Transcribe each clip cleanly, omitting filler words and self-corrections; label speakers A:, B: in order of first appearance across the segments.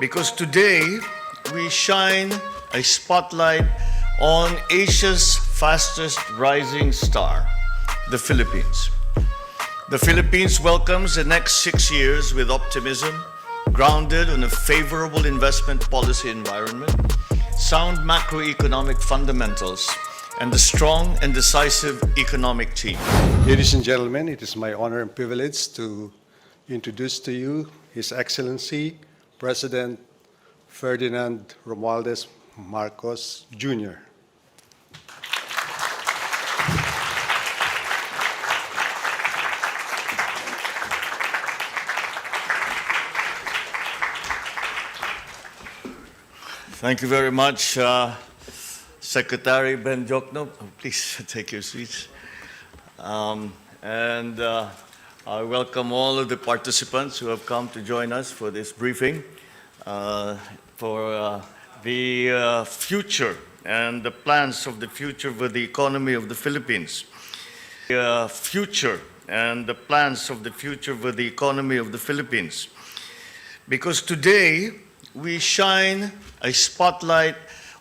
A: because today we shine a spotlight on Asia's fastest rising star, the Philippines. The Philippines welcomes the next 6 years with optimism, grounded on a favorable investment policy environment, sound macroeconomic fundamentals, and a strong and decisive economic team.
B: Ladies and gentlemen, it is my honor and privilege to introduce to you His Excellency President Ferdinand Romualdez Marcos Jr.
A: Thank you very much, Secretary Ben Jokno. Please take your seats. I welcome all of the participants who have come to join us for this briefing for the future and the plans of the future for the economy of the Philippines. The future and the plans of the future for the economy of the Philippines. Because today we shine a spotlight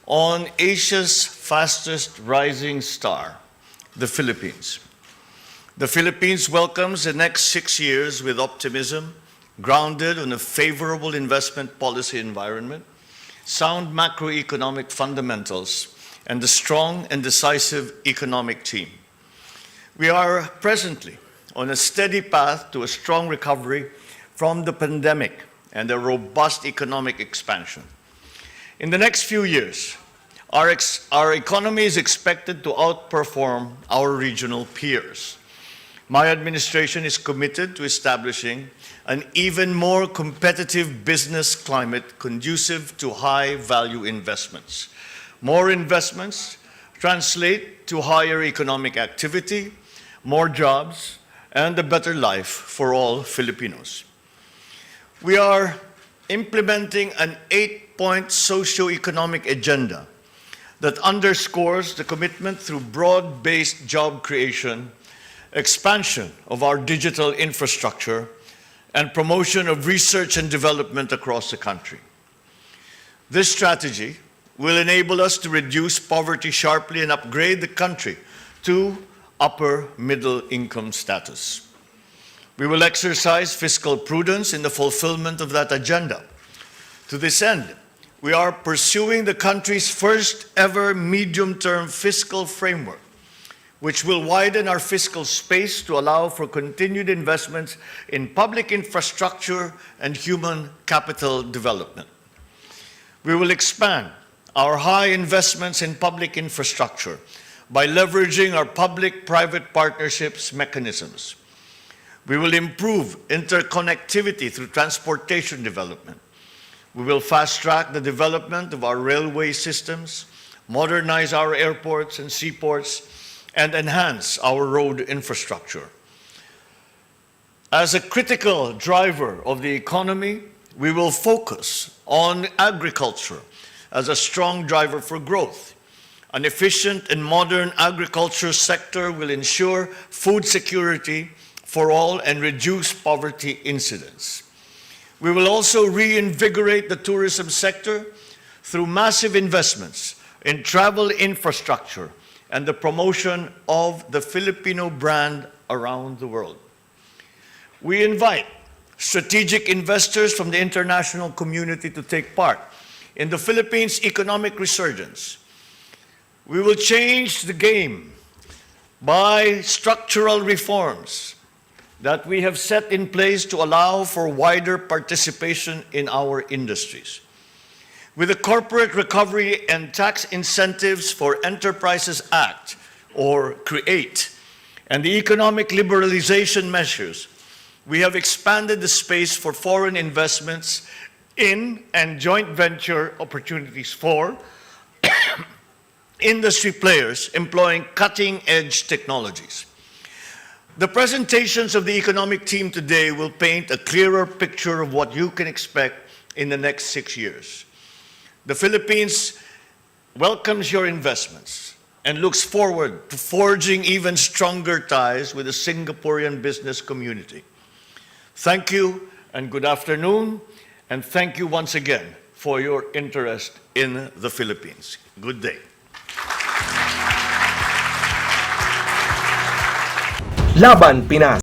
A: on Asia's fastest rising star, the Philippines. The Philippines welcomes the next 6 years with optimism, grounded on a favorable investment policy environment, sound macroeconomic fundamentals, and a strong and decisive economic team. We are presently on a steady path to a strong recovery from the pandemic and a robust economic expansion. In the next few years, our economy is expected to outperform our regional peers. My administration is committed to establishing an even more competitive business climate conducive to high-value investments. More investments translate to higher economic activity, more jobs, and a better life for all Filipinos. We are implementing an 8-point socio-economic agenda that underscores the commitment through broad-based job creation, expansion of our digital infrastructure, and promotion of research and development across the country. This strategy will enable us to reduce poverty sharply and upgrade the country to upper middle income status. We will exercise fiscal prudence in the fulfillment of that agenda. To this end, we are pursuing the country's first ever medium-term fiscal framework, which will widen our fiscal space to allow for continued investments in public infrastructure and human capital development. We will expand our high investments in public infrastructure by leveraging our public-private partnerships mechanisms. We will improve interconnectivity through transportation development. We will fast-track the development of our railway systems, modernize our airports and seaports, and enhance our road infrastructure. As a critical driver of the economy, we will focus on agriculture as a strong driver for growth. An efficient and modern agriculture sector will ensure food security for all and reduce poverty incidence. We will also reinvigorate the tourism sector through massive investments in travel infrastructure and the promotion of the Filipino brand around the world. We invite strategic investors from the international community to take part in the Philippines' economic resurgence. We will change the game by structural reforms that we have set in place to allow for wider participation in our industries. With the Corporate Recovery and Tax Incentives for Enterprises Act, or CREATE, and the economic liberalization measures, we have expanded the space for foreign investments in and joint venture opportunities for industry players employing cutting-edge technologies. The presentations of the economic team today will paint a clearer picture of what you can expect in the next 6 years. The Philippines welcomes your investments and looks forward to forging even stronger ties with the Singaporean business community. Thank you and good afternoon. And thank you once again for your interest in the Philippines. Good day.
C: Laban Pinas.